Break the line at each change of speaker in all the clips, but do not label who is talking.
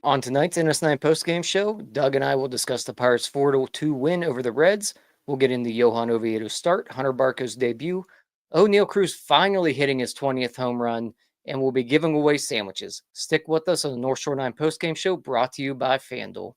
On tonight's NS9 postgame show, Doug and I will discuss the Pirates' 4-2 win over the Reds. We'll get into Johan Oviedo's start, Hunter Barco's debut, Oneil Cruz finally hitting his 20th home run, and we'll be giving away sandwiches. Stick with us on the North Shore 9 postgame show brought to you by FanDuel.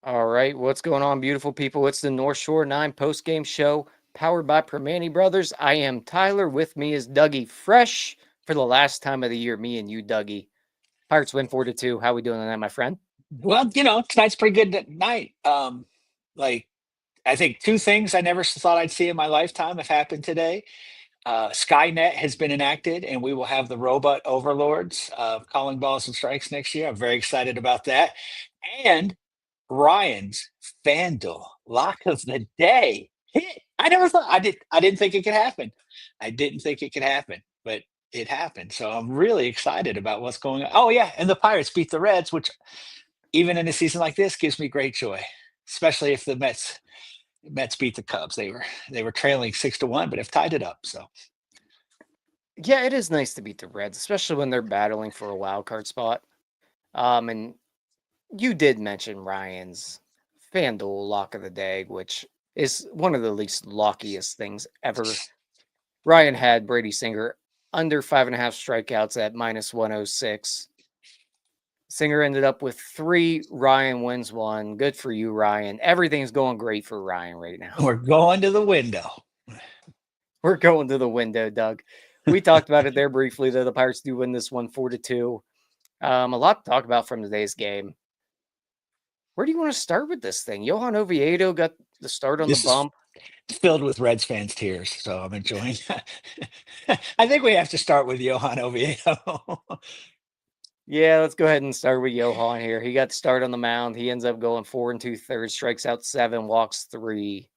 All right, what's going on, beautiful people? It's the North Shore 9 postgame show powered by Primanti Brothers. I am Tyler. With me is Dougie, fresh for the last time of the year. Me and you, Dougie. Pirates win 4-2. How we doing on that, my friend?
Well, tonight's pretty good night. I think two things I never thought I'd see in my lifetime have happened today. Skynet has been enacted, and we will have the robot overlords calling balls and strikes next year. I'm very excited about that. And Ryan's FanDuel lock of the day hit. I never thought I didn't think it could happen. I didn't think it could happen, but it happened. So I'm really excited about what's going on. Oh yeah, and the Pirates beat the Reds, which even in a season like this gives me great joy, especially if the Mets beat the Cubs. They were trailing 6-1, but have tied it up. So
Yeah, it is nice to beat the Reds, especially when they're battling for a wild card spot. And you did mention Ryan's FanDuel lock of the day, which is one of the least lockiest things ever. Ryan had Brady Singer under 5.5 strikeouts at -106. Singer ended up with 3. Ryan wins 1. Good for you, Ryan. Everything's going great for Ryan right now.
we're going to the window.
We're going to the window, Doug. We talked about it there briefly, though. The Pirates do win this one 4-2. A lot to talk about from today's game. Where do you want to start with this thing? Johan Oviedo got the start on
This
the
is
bump.
filled with Reds fans' tears, so I'm enjoying. I think we have to start with Johan Oviedo.
Yeah, let's go ahead and start with Johan here. He got the start on the mound. He ends up going 4 2/3, strikes out 7, walks 3.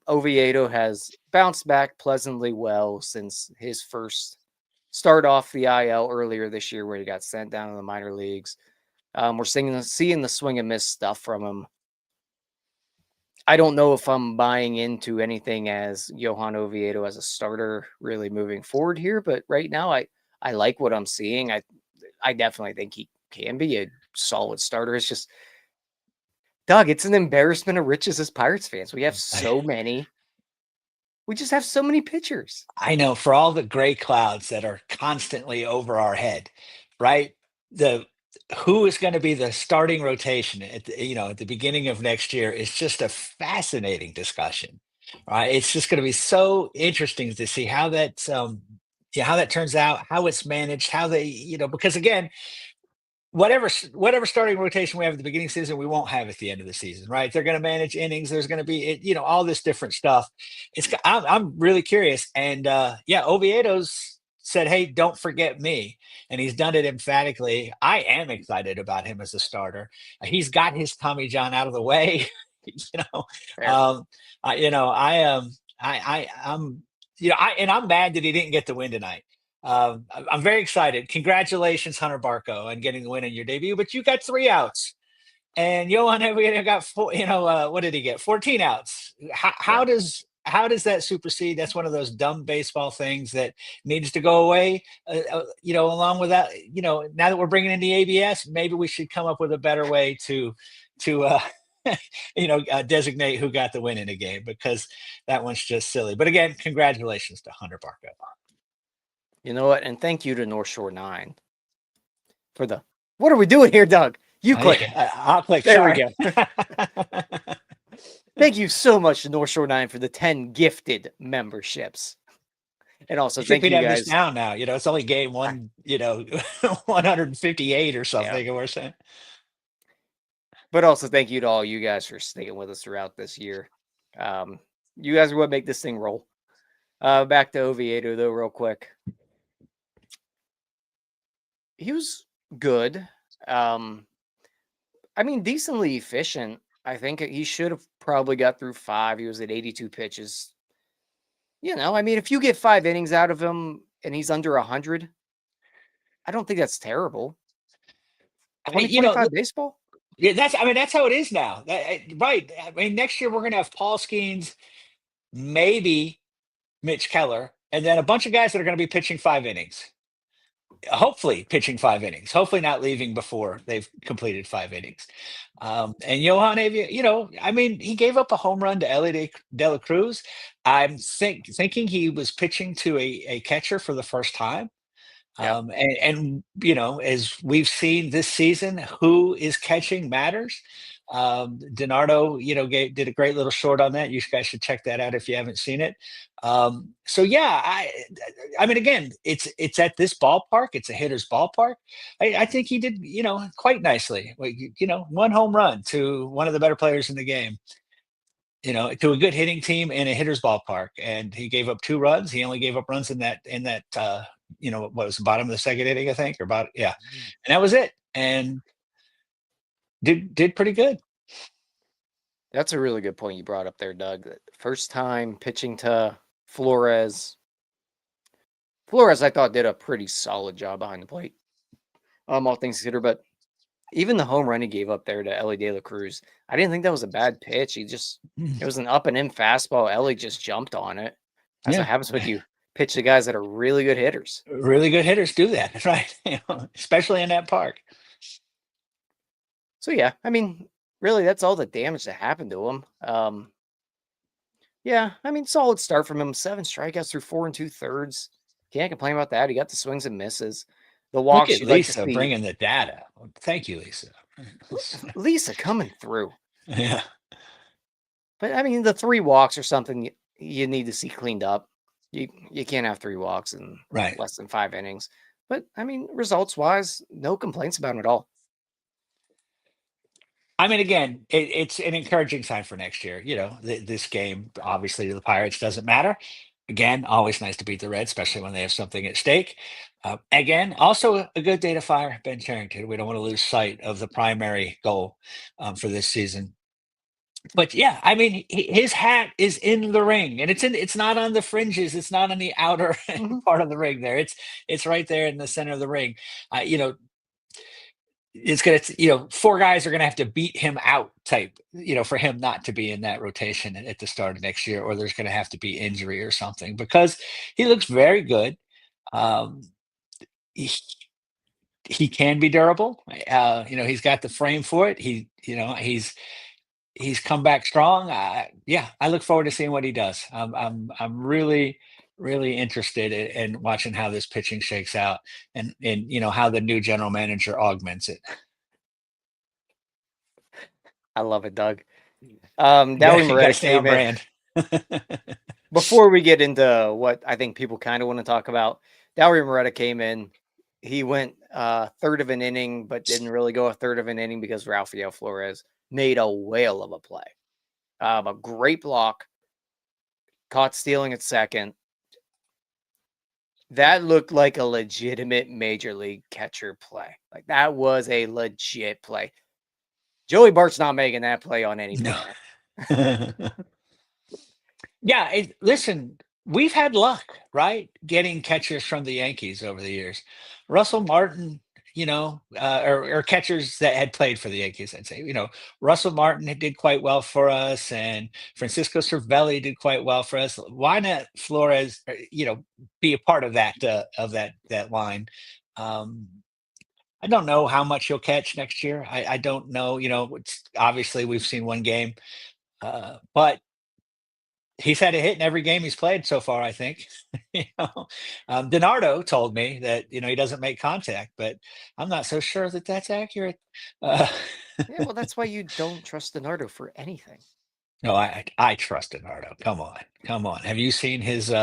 Oviedo has bounced back pleasantly well since his first start off the IL earlier this year, where he got sent down to the minor leagues. We're seeing the swing and miss stuff from him. I don't know if I'm buying into anything as Johan Oviedo as a starter really moving forward here, but right now I like what I'm seeing. I definitely think he can be a solid starter. It's just, Doug, it's an embarrassment of riches as Pirates fans. We have so many. We just have so many pitchers.
I know, for all the gray clouds that are constantly over our head, right? The Who is going to be the starting rotation at the beginning of next year is just a fascinating discussion, right? It's just going to be so interesting to see how how that turns out, how it's managed, how they, because again, whatever starting rotation we have at the beginning of the season, we won't have at the end of the season, right? They're going to manage innings. There's going to be, all this different stuff. I'm really curious. And yeah, Oviedo's said, "Hey, don't forget me," and he's done it emphatically. I am excited about him as a starter. He's got his Tommy John out of the way. you know,
Fair.
I I'm and I'm mad that he didn't get the win tonight. I'm very excited. Congratulations, Hunter Barco, on getting the win in your debut. But you got 3 outs, and Johan Oviedo got 4. What did he get? 14 outs.
Yeah.
How does that supersede? That's one of those dumb baseball things that needs to go away. Along with that, now that we're bringing in the ABS, maybe we should come up with a better way to designate who got the win in a game, because that one's just silly. But again, congratulations to Hunter Barco.
You know what? And thank you to North Shore 9 for the. What are we doing here, Doug? You click it.
I'll click.
There
Sorry.
we go. Thank you so much to North Shore 9 for the 10 gifted memberships. And also, thank you
have
guys.
this down now. It's only game 158 or something.
Yeah.
We're saying.
But also, thank you to all you guys for sticking with us throughout this year. You guys are what make this thing roll. Back to Oviedo, though, real quick. He was good. Um, I mean, decently efficient. I think he should have probably got through 5. He was at 82 pitches. I mean, if you get 5 innings out of him and he's under 100, I don't think that's terrible.
I mean,
2025 baseball?
yeah, that's how it is now. Right. I mean, next year we're going to have Paul Skeens, maybe Mitch Keller, and then a bunch of guys that are going to be pitching 5 innings. Hopefully pitching 5 innings. Hopefully not leaving before they've completed 5 innings. And Johan Oviedo, I mean, he gave up a home run to Ellie De La Cruz. I'm thinking he was pitching to a catcher for the first time.
Yeah.
And as we've seen this season, who is catching matters. DiNardo, did a great little short on that. You guys should check that out if you haven't seen it. So yeah, I mean, again, it's at this ballpark. It's a hitter's ballpark. I think he did, quite nicely. Like, one home run to one of the better players in the game. To a good hitting team in a hitter's ballpark, and he gave up 2 runs. He only gave up runs in that what was the bottom of the second inning, I think, or about, yeah, and that was it. And did pretty good.
That's a really good point you brought up there, Doug. First time pitching to Flores. Flores, I thought, did a pretty solid job behind the plate. All things considered, but even the home run he gave up there to Ellie De La Cruz, I didn't think that was a bad pitch. It was an up and in fastball. Ellie just jumped on it. That's what happens when you pitch to guys that are really good hitters.
Really good hitters do that, right? Especially in that park.
So yeah, I mean, really, that's all the damage that happened to him. Yeah, I mean, solid start from him. 7 strikeouts through 4 2/3. Can't complain about that. He got the swings and misses. The
Look
walks
at
you'd like to
Lisa
see.
bringing the data. Thank you, Lisa.
Lisa coming through.
Yeah.
But I mean, the 3 walks or something you need to see cleaned up. You can't have 3 walks in
Right.
less than 5 innings. But I mean, results wise, no complaints about him at all.
I mean, again, it's an encouraging sign for next year. This game, obviously, to the Pirates doesn't matter. Again, always nice to beat the Reds, especially when they have something at stake. Again, also a good day to fire Ben Cherington. We don't want to lose sight of the primary goal for this season. But yeah, I mean, his hat is in the ring, and it's not on the fringes. It's not on the outer part of the ring. There, it's right there in the center of the ring. It's gonna, 4 guys are gonna have to beat him out type, for him not to be in that rotation at the start of next year, or there's gonna have to be injury or something, because he looks very good. Um, he can be durable. He's got the frame for it. He's come back strong. Yeah, I look forward to seeing what he does. I'm really, really interested in watching how this pitching shakes out, and how the new general manager augments it.
I love it, Doug. Dowie Moretta came in. Before we get into what I think people kind of want to talk about, Dowie Moretta came in. He went third of an inning, but didn't really go a third of an inning because Rafael Flores made a whale of a play. A great block, caught stealing at second. That looked like a legitimate major league catcher play. Like, that was a legit play. Joey Bart's not making that play on any planet.
Yeah, listen, we've had luck, right? Getting catchers from the Yankees over the years. Russell Martin, or catchers that had played for the Yankees, I'd say. Russell Martin did quite well for us, and Francisco Cervelli did quite well for us. Why not Flores, be a part of that line? I don't know how much he'll catch next year. I don't know. Obviously we've seen one game, but he's had a hit in every game he's played so far, I think. DiNardo told me that he doesn't make contact, but I'm not so sure that that's accurate.
Yeah, well, that's why you don't trust DiNardo for anything.
No, I trust DiNardo. Come on. Have you seen his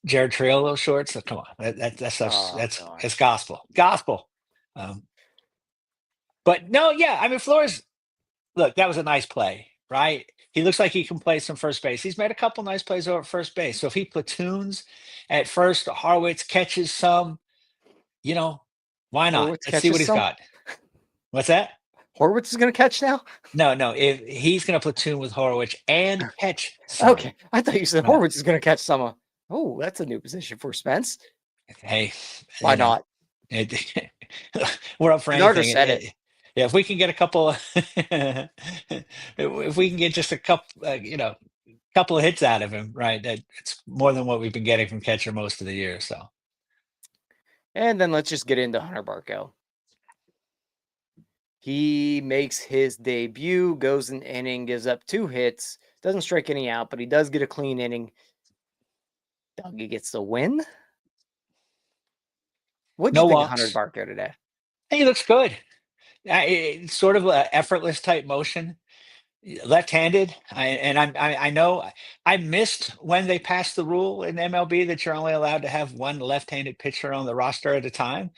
Jared Triolo shorts? Come on, that's gospel. But no, yeah, I mean, Flores. Look, that was a nice play, right? He looks like he can play some first base. He's made a couple nice plays over at first base. So if he platoons at first, Harwitz catches some, Why not?
Horwitz
Let's see what
catches
he's
some.
got. What's that?
Horwitz is going to catch now?
No. If he's going to platoon with Horowitz and catch some.
Okay. I thought you said
Uh,
Horwitz is going to catch some. Oh, that's a new position for Spence.
Hey,
Why not?
it, we're up for
Bernardo
anything.
said it.
Yeah, if we can get a couple, if we can get just a couple, couple of hits out of him, right? It's more than what we've been getting from catcher most of the year. So,
And then let's just get into Hunter Barco. He makes his debut, goes an inning, gives up 2 hits, doesn't strike any out, but he does get a clean inning. Dougie gets the win. What'd
no
you think of Hunter
walks.
Barco today?
He looks good. It's sort of an effortless type motion. Left-handed, I know I missed when they passed the rule in MLB that you're only allowed to have one left-handed pitcher on the roster at a time.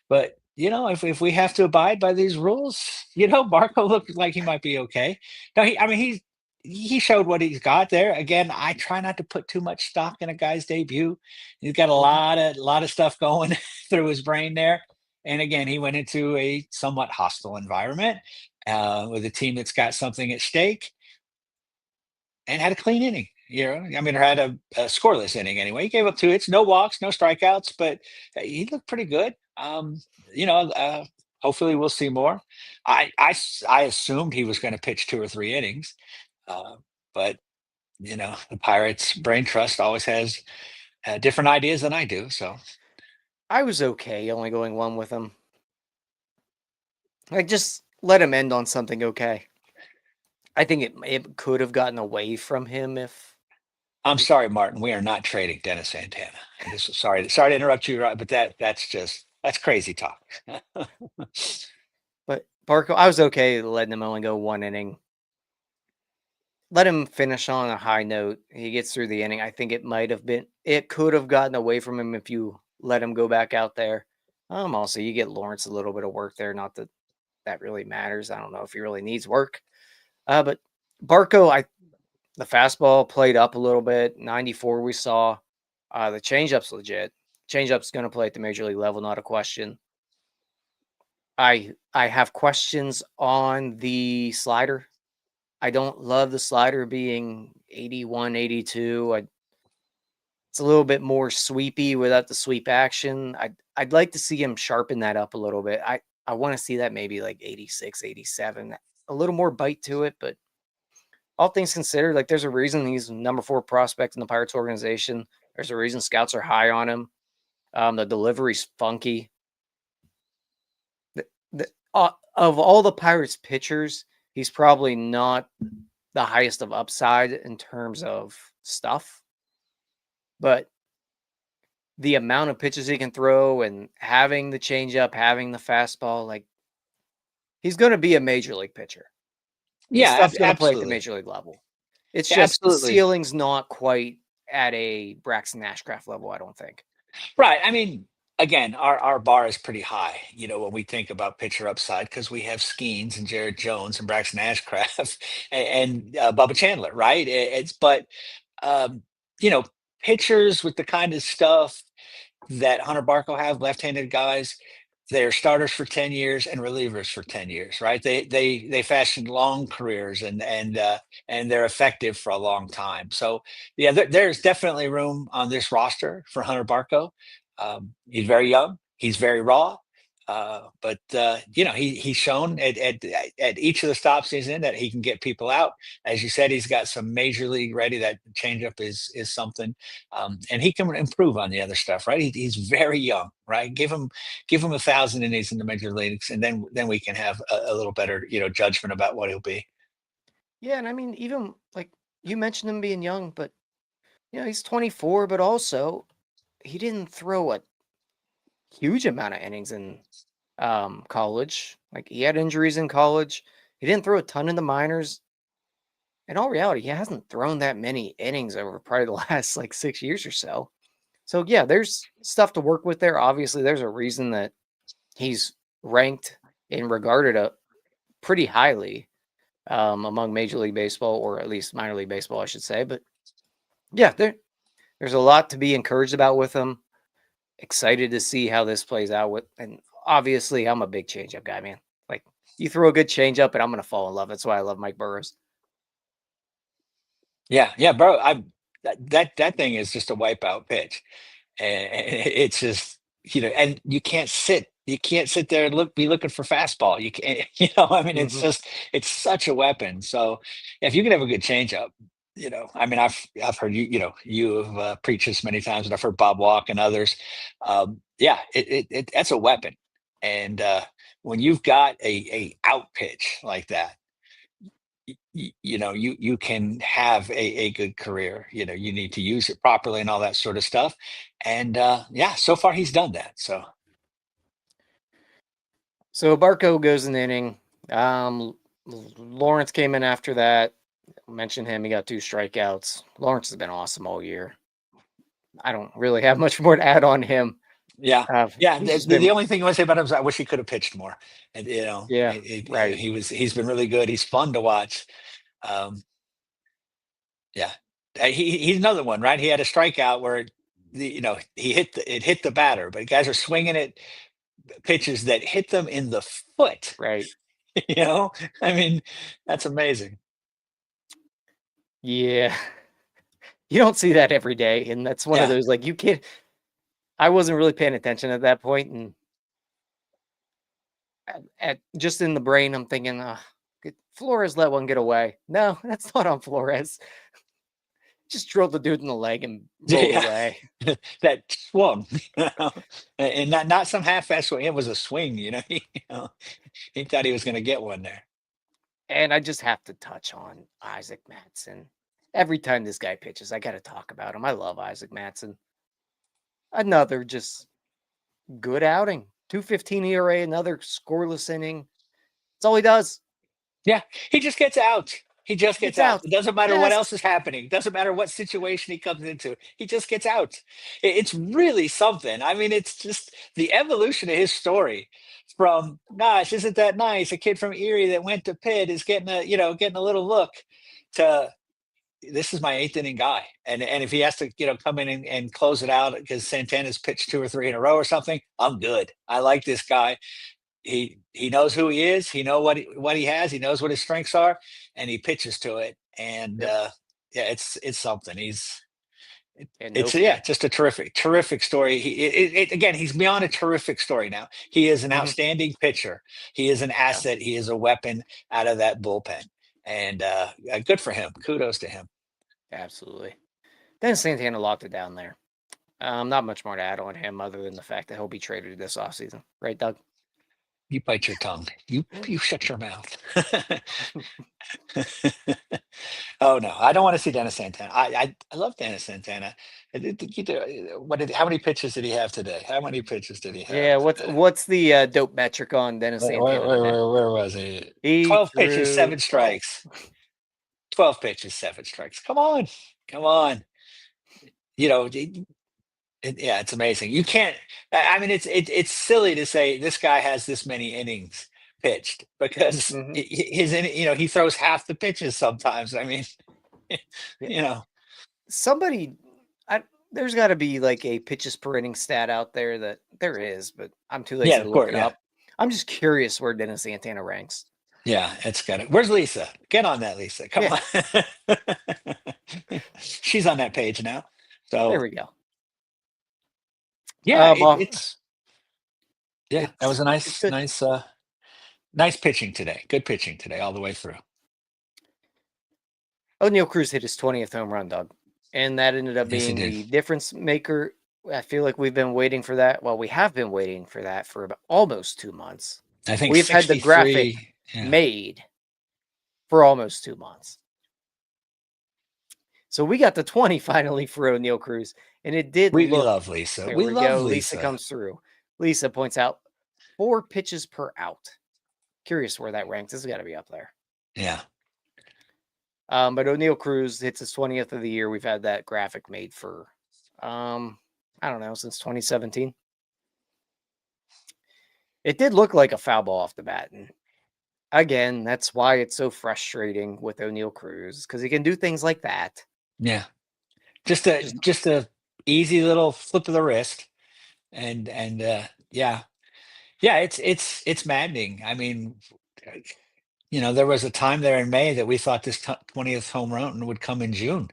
But if we have to abide by these rules, Barco looked like he might be okay. No, he showed what he's got there. Again, I try not to put too much stock in a guy's debut. He's got a lot of stuff going through his brain there. And again, he went into a somewhat hostile environment with a team that's got something at stake and had a clean inning. Or had a scoreless inning anyway. He gave up 2 hits, no walks, no strikeouts, but he looked pretty good. Hopefully we'll see more. I assumed he was going to pitch 2 or 3 innings, but the Pirates brain trust always has different ideas than I do. So
I was okay only going 1 with him. Like, just let him end on something okay. I think it could have gotten away from him if.
I'm sorry, Martin. We are not trading Dennis Santana. Sorry to interrupt you, but that's crazy talk.
But Barco, I was okay letting him only go 1 inning. Let him finish on a high note. He gets through the inning. I think it could have gotten away from him if you let him go back out there. Also, you get Lawrence a little bit of work there. Not that really matters. I don't know if he really needs work. But Barco, the fastball played up a little bit. 94 we saw. The changeup's legit. Changeup's going to play at the major league level, not a question. I have questions on the slider. I don't love the slider being 81, 82. It's a little bit more sweepy without the sweep action. I'd like to see him sharpen that up a little bit. I want to see that maybe like 86, 87. A little more bite to it, but all things considered, like, there's a reason he's number 4 prospect in the Pirates organization. There's a reason scouts are high on him. The delivery's funky. Of all the Pirates pitchers, he's probably not the highest of upside in terms of stuff. But the amount of pitches he can throw and having the changeup, having the fastball, like, he's going to be a major league pitcher. The stuff's going to play at the major league level. It's just the ceiling's not quite at a Braxton Ashcraft level, I don't think.
Right. I mean, again, our bar is pretty high, when we think about pitcher upside, because we have Skeens and Jared Jones and Braxton Ashcraft and Bubba Chandler, right? But pitchers with the kind of stuff that Hunter Barco have, left-handed guys, they're starters for 10 years and relievers for 10 years, right? They fashioned long careers and they're effective for a long time. So yeah, there's definitely room on this roster for Hunter Barco. He's very young, he's very raw, but he's shown at each of the stops he's in that he can get people out. As you said, he's got some major league ready. That changeup is something, and he can improve on the other stuff. Right, he's very young. Right, give him 1,000 innings in the major leagues, and then we can have a little better judgment about what he'll be.
Yeah, and I mean, even like you mentioned him being young, but he's 24, but also he didn't throw a huge amount of innings in college. Like, he had injuries in college. He didn't throw a ton in the minors. In all reality, he hasn't thrown that many innings over probably the last like 6 years or so. So yeah, there's stuff to work with there. Obviously, there's a reason that he's ranked and regarded pretty highly among Major League Baseball, or at least minor league baseball, I should say. But yeah, there's a lot to be encouraged about with him. Excited to see how this plays out and obviously, I'm a big changeup guy, man. Like, you throw a good changeup, and I'm gonna fall in love. That's why I love Mike Burrows.
Yeah, bro. That thing is just a wipeout pitch, and it's just and you can't sit there and be looking for fastball. You can't, I mean,
Hmm.
it's such a weapon. So if you can have a good changeup, I mean, I've heard you have preached this many times, and I've heard Bob Walk and others. Yeah, that's a weapon, and when you've got a out pitch like that, you can have a good career. You need to use it properly and all that sort of stuff. And yeah, so far he's done that. So
So Barco goes an inning. Lawrence came in after that. Mentioned him. He got 2 strikeouts. Lawrence has been awesome all year. I don't really have much more to add on him.
yeah,
He's just
the
been,
only thing I want to say about him is I wish he could have pitched more. And
yeah, right,
he's been really good. He's fun to watch. um yeah. He's another one, right? He had a strikeout where it hit the batter, but guys are swinging at pitches that hit them in the foot.
right.
you know I mean, that's amazing.
Yeah, you don't see that every day, and that's one of
Yeah.
those like you can't. I wasn't really paying attention at that point, and at just in the brain, I'm thinking, Flores let one get away. No, that's not on Flores. Just drilled the dude in the leg and rolled
Yeah.
away.
That swung, and not some half-ass swing. It was a swing. He thought he was going to get one there.
And I just have to touch on Isaac Matson. Every time this guy pitches, I got to talk about him. I love Isaac Matson. Another just good outing. 2.15 ERA, another scoreless inning. That's all he does.
Yeah, he just gets out. He just
He
gets
gets
out.
out.
It doesn't matter what
Yes.
else is happening. It doesn't matter what situation he comes into. He just gets out. It's really something. I mean, it's just the evolution of his story from, gosh, isn't that nice? A kid from Erie that went to Pitt is getting a little look, to this is my eighth inning guy. And if he has to, come in and close it out because Santana's pitched 2 or 3 in a row or something, I'm good. I like this guy. He knows who he is. He knows what he has. He knows what his strengths are, and he pitches to it. And
Yep.
yeah, it's something.
And no
It's yeah,
fear.
just a terrific story. Again, he's beyond a terrific story now. He is an
Mhm.
outstanding pitcher. He is an
Yeah,
asset. He is a weapon out of that bullpen, and good for him. Kudos to him.
absolutely. Then Santana locked it down there. Not much more to add on him other than the fact that he'll be traded this offseason. Right, Doug?
You bite your tongue. You shut your mouth. Oh no, I don't want to see Dennis Santana. I love Dennis Santana. How many pitches did he have today? How many pitches did he have
Yeah,
today?
what's the dope metric on Dennis Santana today?
Where was he?
He
12 pitches,
threw
7
12.
strikes. 12 pitches, 7 strikes. Come on. Come on. You know, yeah, it's amazing. You can't. I mean, it's silly to say this guy has this many innings pitched because
Hmm.
he throws half the pitches sometimes. I mean,
Yeah.
you know,
Somebody, there's got to be like a pitches per inning stat out there that there is, but I'm too
yeah,
lazy to
of
look
course,
it
yeah.
up. I'm just curious where Dennis Santana ranks.
Yeah, it's got it. Where's Lisa? Get on that, Lisa. Come
Yeah,
on. She's on that page now.
there
So
we go.
yeah,
Well,
that was a
it's good.
nice pitching today. Good pitching today all the way through.
Oneil Cruz hit his 20th home run, Doug, and that ended up
Yes, he
being
did.
the difference maker. I feel like we've been waiting for that. Well, we have been waiting for that for about almost 2 months.
I think
We've had the graphic
63. Yeah.
made for almost 2 months. So we got the 20 finally for Oneil Cruz, and it did
We
look.
love Lisa.
There
We
we
love
go. Lisa
Lisa.
comes through. Lisa points out 4 pitches per out. Curious where that ranks. This has got to be up there.
Yeah.
But Oneil Cruz hits his 20th of the year. We've had that graphic made for, I don't know, since 2017. It did look like a foul ball off the bat. And again, that's why it's so frustrating with Oneil Cruz because he can do things like that.
Yeah. Just a easy little flip of the wrist. And yeah. Yeah, it's maddening. I mean, there was a time there in May that we thought this 20th home run would come in June,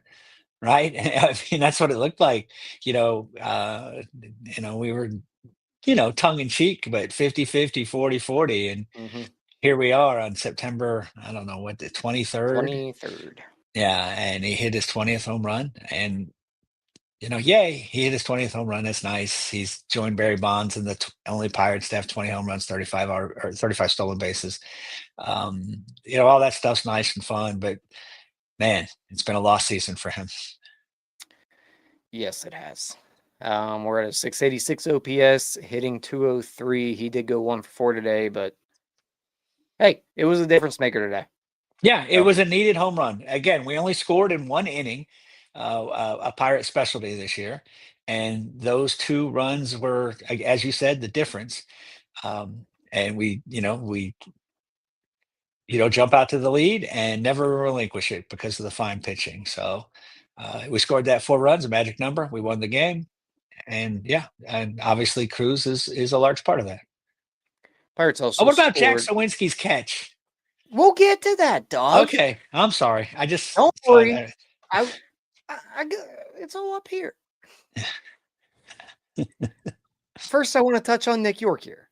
right? I mean, that's what it looked like. We were, tongue in cheek, but 50-50, 40-40. And
Mm-hmm.
here we are on September, I don't know what, the 23rd.
23rd.
Yeah, and he hit his 20th home run. And, yay, he hit his 20th home run. That's nice. He's joined Barry Bonds and the only Pirates to have 20 home runs, 35 or 35 stolen bases. All that stuff's nice and fun, but man, it's been a lost season for him.
Yes, it has. We're at a 686 OPS, hitting 203. He did go 1 for 4 today, but hey, it was a difference maker today.
Yeah, it was a needed home run. Again, we only scored in one inning, a Pirate specialty this year, and those 2 runs were, as you said, the difference. And we jump out to the lead and never relinquish it because of the fine pitching. So we scored that 4 runs, a magic number. We won the game, and and obviously Cruz is a large part of that.
Pirates also.
Oh, what about
scored.
Jack Suwinski's catch?
We'll get to that, dog.
Okay, I'm sorry. I just
don't worry. I it's all up here. First, I want to touch on Nick York here.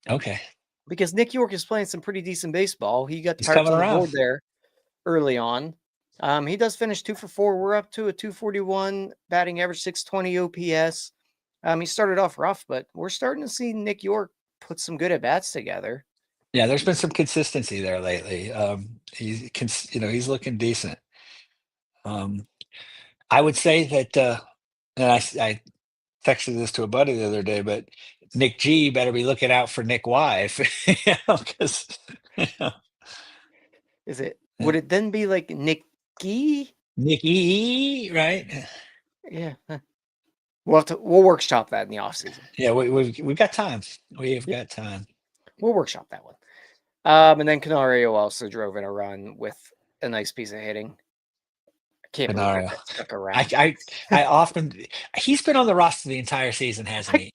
Okay.
Because Nick York is playing some pretty decent baseball. He got the
He's
Pirates
coming
on the
around
board there early on. He does finish 2 for 4. We're up to a 241 batting average, 620 OPS. He started off rough, but we're starting to see Nick York put some good at bats together.
Yeah, there's been some consistency there lately. He's looking decent. I would say that, and I texted this to a buddy the other day, but Nick G better be looking out for Nick Y, because
is it? Would it then be like Nick G?
Nick E, right?
Yeah. We'll workshop that in the offseason.
Yeah, we've got time. We've got time.
We'll workshop that one. And then Canario also drove in a run with a nice piece of hitting. I can't believe that stuck around.
I often he's been on the roster the entire season, hasn't he?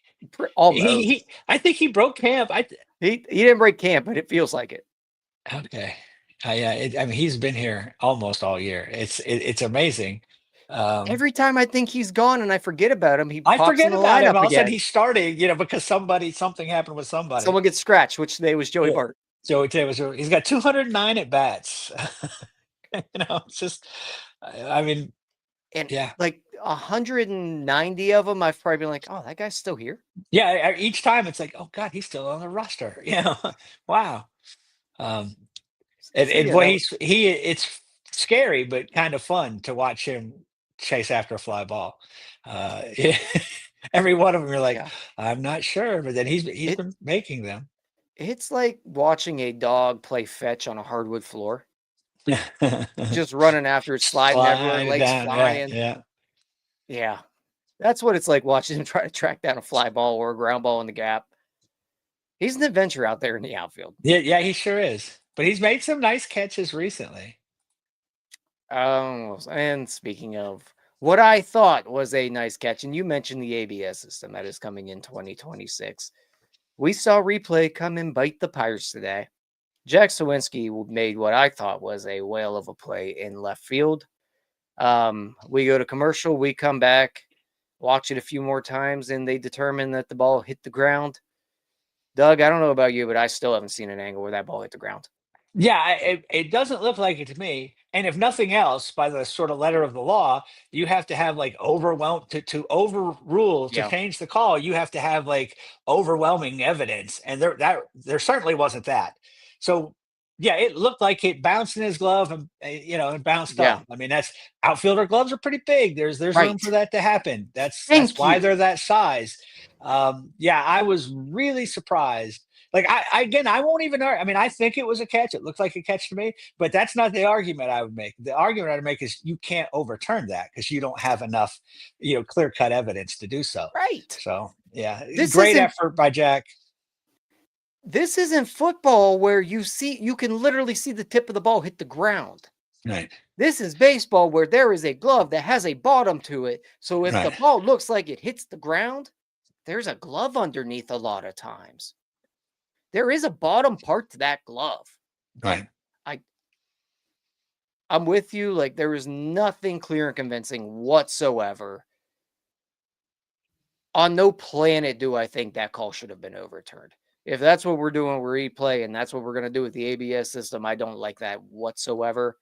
Almost.
I think he broke camp.
He didn't break camp, but it feels like it.
Okay. I mean, he's been here almost all year. It's amazing.
Every time I think he's gone and I forget about him,
I
pops
forget
in the
about him.
lineup
All of a sudden
again.
he's starting, because something happened with somebody.
Someone gets scratched, which today was Joey Bart.
Joey Taylor. He's got 209 at bats. It's just, I mean,
and
yeah,
like 190 of them, I've probably been like, oh, that guy's still here.
Yeah, each time it's like, oh God, he's still on the roster. Wow. It's scary, but kind of fun to watch him chase after a fly ball. Every one of them, you're like, I'm not sure, but then he's been making them.
It's like watching a dog play fetch on a hardwood floor. Just running after it, sliding everywhere, legs flying. Yeah. That's what it's like watching him try to track down a fly ball or a ground ball in the gap. He's an adventure out there in the outfield.
Yeah, he sure is. But he's made some nice catches recently.
And speaking of what I thought was a nice catch, and you mentioned the ABS system that is coming in 2026. We saw replay come and bite the Pirates today. Jack Suwinski made what I thought was a whale of a play in left field. We go to commercial, we come back, watch it a few more times, and they determine that the ball hit the ground. Doug, I don't know about you, but I still haven't seen an angle where that ball hit the ground.
Yeah, it doesn't look like it to me. And if nothing else, by the sort of letter of the law, you have to have like to overrule, to change the call. You have to have like overwhelming evidence, and there certainly wasn't that. So yeah, it looked like it bounced in his glove and and bounced up. I mean, that's outfielder gloves are pretty big. There's room for that to happen. That's why they're that size. I was really surprised. Like I won't even argue. I mean, I think it was a catch. It looked like a catch to me, but that's not the argument I would make. The argument I would make is you can't overturn that because you don't have enough, clear-cut evidence to do so.
Right.
So yeah, great effort by Jack.
This isn't football where you can literally see the tip of the ball hit the ground.
Right.
This is baseball where there is a glove that has a bottom to it. So if the ball looks like it hits the ground, there's a glove underneath a lot of times. there is a bottom part to that glove.
Right.
And I'm with you. Like, there was nothing clear and convincing whatsoever. On no planet do I think that call should have been overturned. If that's what we're doing, we're replay, and that's what we're going to do with the ABS system, I don't like that whatsoever.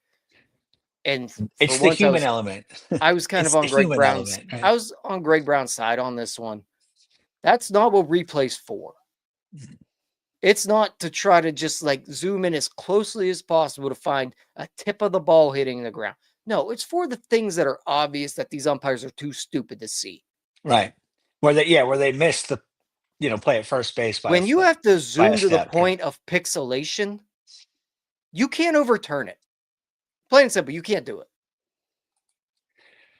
And for
It's the
once,
human element.
I was kind of
It's the
on Greg
human
Brown's.
element, right?
I was on Greg Brown's side on this one. That's not what replay's for. It's not to try to just like zoom in as closely as possible to find a tip of the ball hitting the ground. No, it's for the things that are obvious that these umpires are too stupid to see.
Right. Where they missed the, play at first base by
When you have to
by a
zoom to the
step.
point of pixelation, you can't overturn it. Plain and simple, you can't do it.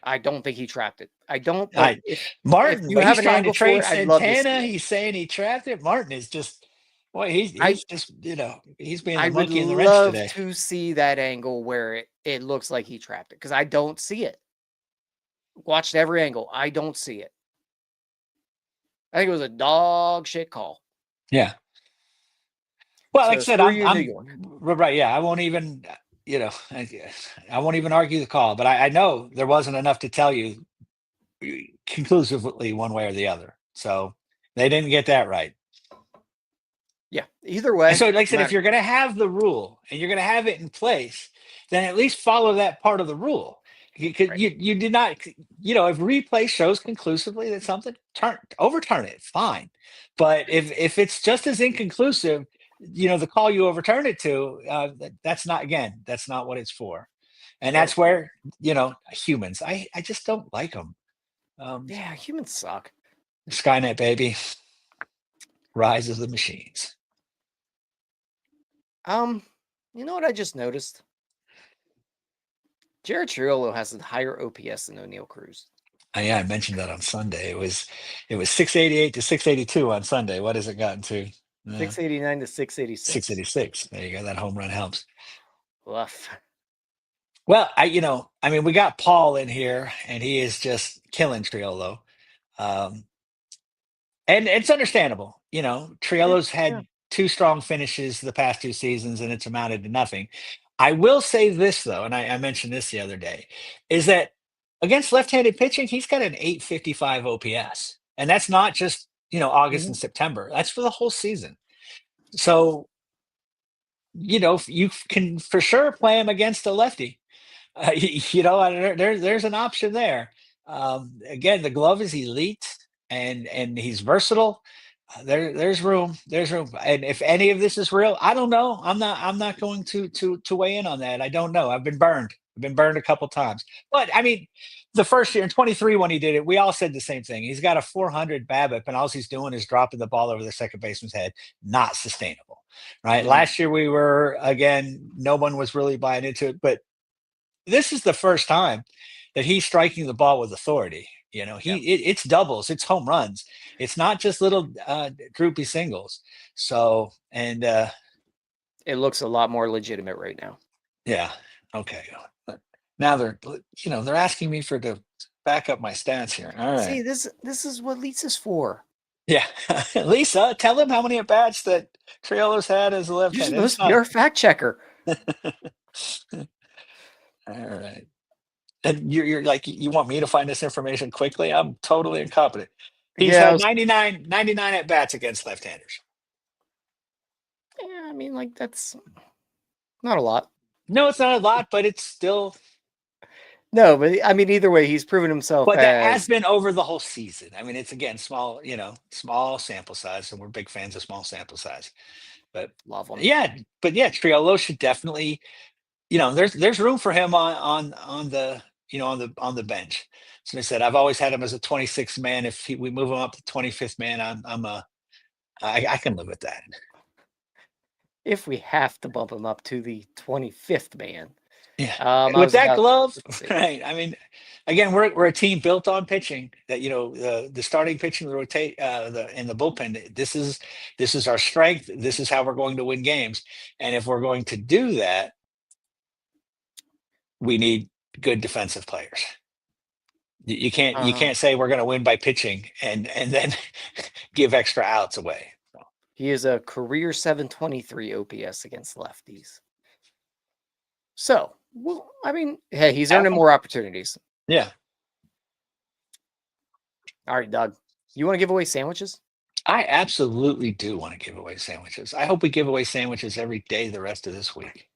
I don't think he trapped it. I don't. But
Martin,
if you
he's
have an
trying to
angle for
trade
it, I'd love to see
Santana.
it.
He's saying he trapped it. Martin is just, boy, he's just, he's being
I
the
would
monkey in the wrench
love
today.
to see that angle where it looks like he trapped it, because I don't see it. Watched every angle. I don't see it. I think it was a dog shit call.
Yeah. Well, like I said, I'm
New York.
right. Yeah, I won't even, I won't even argue the call, but I know there wasn't enough to tell you conclusively one way or the other. So they didn't get that right.
Yeah, either way.
And so, like I said, if you're going to have the rule and you're going to have it in place, then at least follow that part of the rule. Because you did not, if replay shows conclusively that something, overturn it, fine. But if it's just as inconclusive, the call you overturn it to, that's not what it's for. And that's where, humans, I just don't like them.
Yeah, humans suck.
Skynet, baby. Rise of the machines.
You know what I just noticed? Jared Triolo has a higher OPS than Oneil Cruz.
Yeah, I mentioned that on Sunday. It was 688 to 682 on Sunday. What has it gotten to?
689 to 686.
686. There you go. That home run helps.
Woof.
Well, we got Paul in here, and he is just killing Triolo. And it's understandable. Triolo's had two strong finishes the past two seasons, and it's amounted to nothing. I will say this, though, and I mentioned this the other day, is that against left-handed pitching, he's got an 855 OPS. And that's not just, August and September. That's for the whole season. So, you can for sure play him against a lefty. There's an option there. Again, the glove is elite, and he's versatile. There's room. And if any of this is real, I don't know. I'm not going to weigh in on that. I don't know. I've been burned a couple times. But I mean, the first year in 23 when he did it, we all said the same thing. He's got a 400 BABIP, and all he's doing is dropping the ball over the second baseman's head. Not sustainable, right? Mm-hmm. Last year no one was really buying into it, but this is the first time that he's striking the ball with authority. It's doubles, it's home runs. It's not just little droopy singles. So, and
it looks a lot more legitimate right now.
Yeah. Okay. But now they're asking me to back up my stats here. All right.
See, this is what Lisa's for.
Yeah. Lisa, tell him how many at bats that Triolo's had as a left hand.
You're supposed to be our fact checker.
All right. And you're like, you want me to find this information quickly? I'm totally incompetent. He's had 99 at bats against left-handers.
Yeah, I mean, like, that's not a lot.
No, it's not a lot, but it's still.
No, but I mean, either way, he's proven himself.
But that has been over the whole season. I mean, it's again small sample size, and we're big fans of small sample size. But
love them.
Yeah, but yeah, Triolo should definitely. There's room for him on the bench. So I said, I've always had him as a 26th man. If we move him up to 25th man, I can live with that.
If we have to bump him up to the 25th man.
Yeah. With that glove, right. I mean, again, we're a team built on pitching. That the starting pitching rotate in the bullpen. This is our strength. This is how we're going to win games. And if we're going to do that, we need good defensive players. You can't say we're going to win by pitching and then give extra outs away.
He is a career 723 OPS against lefties. So, well, I mean, hey, he's earning more opportunities.
Yeah.
All right, Doug. You want to give away sandwiches?
I absolutely do want to give away sandwiches. I hope we give away sandwiches every day the rest of this week.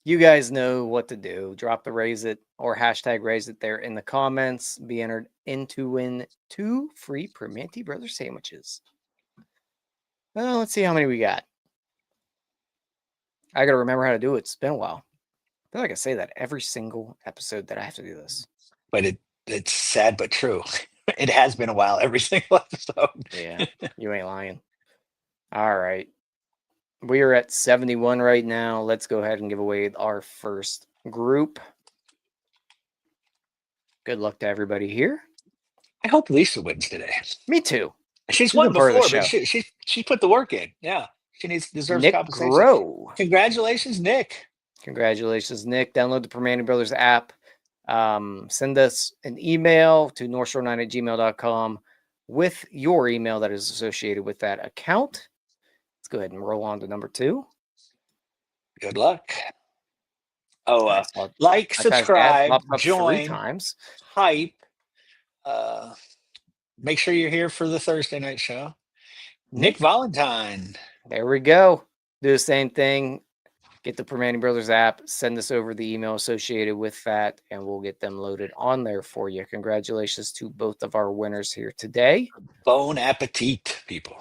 You guys know what to do. Drop the raise it or hashtag raise it there in the comments. Be entered in to win 2 free Primanti Brothers sandwiches. Well, let's see how many we got. I got to remember how to do it. It's been a while. I feel like I say that every single episode that I have to do this.
But it's sad but true. It has been a while every single episode.
Yeah, you ain't lying. All right. We are at 71 right now. Let's go ahead and give away our first group. Good luck to everybody here.
I hope Lisa wins today.
Me too.
She's won before, but she put the work in. Yeah. She deserves
Nick
compensation.
Grow.
Congratulations, Nick.
Congratulations, Nick. Download the Primanti Brothers app. Send us an email to northshore9@gmail.com with your email that is associated with that account. Let's go ahead and roll on to number 2.
Good luck. Oh, like, subscribe, join,
3 times.
Hype. Make sure you're here for the Thursday night show. Nick Valentine.
There we go. Do the same thing. Get the Primanti Brothers app. Send us over the email associated with that, and we'll get them loaded on there for you. Congratulations to both of our winners here today.
Bon appetit, people.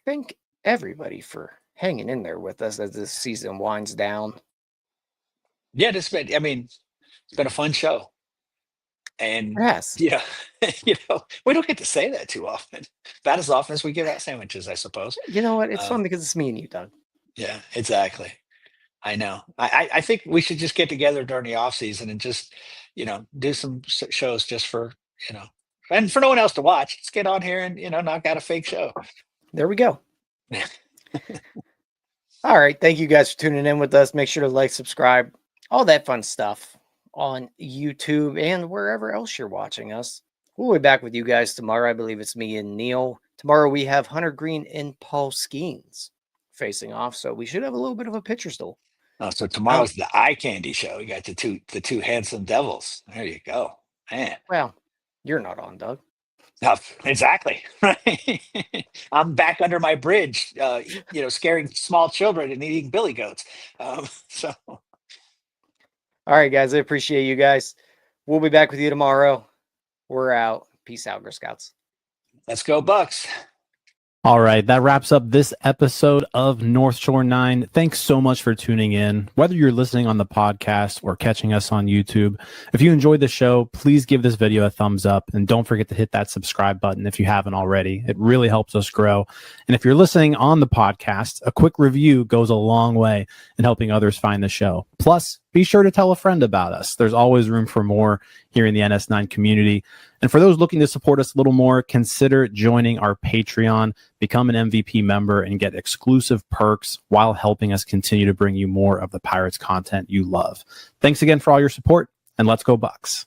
Thank everybody for hanging in there with us as this season winds down.
Yeah, it's been a fun show. And
yes,
yeah, we don't get to say that too often. About as often as we give out sandwiches, I suppose.
You know what? It's fun because it's me and you, Doug.
Yeah, exactly. I know. I think we should just get together during the off season and just, do some shows just for, and for no one else to watch. Let's get on here and, knock out a fake show.
There we go. All right. Thank you guys for tuning in with us. Make sure to like, subscribe, all that fun stuff on YouTube and wherever else you're watching us. We'll be back with you guys tomorrow. I believe it's me and Neil. Tomorrow we have Hunter Green and Paul Skeens facing off, so we should have a little bit of a pitcher's duel.
Oh, so tomorrow's the eye candy show. You got the two handsome devils. There you go, man.
Well, you're not on, Doug.
No, exactly. Right. I'm back under my bridge, scaring small children and eating billy goats. So.
All right, guys. I appreciate you guys. We'll be back with you tomorrow. We're out. Peace out, Girl Scouts.
Let's go, Bucs.
All right, that wraps up this episode of North Shore 9. Thanks so much for tuning in. Whether you're listening on the podcast or catching us on YouTube, if you enjoyed the show, please give this video a thumbs up and don't forget to hit that subscribe button if you haven't already. It really helps us grow. And if you're listening on the podcast, a quick review goes a long way in helping others find the show. Plus, be sure to tell a friend about us. There's always room for more here in the NS9 community. And for those looking to support us a little more, consider joining our Patreon, become an MVP member, and get exclusive perks while helping us continue to bring you more of the Pirates content you love. Thanks again for all your support, and let's go Bucs.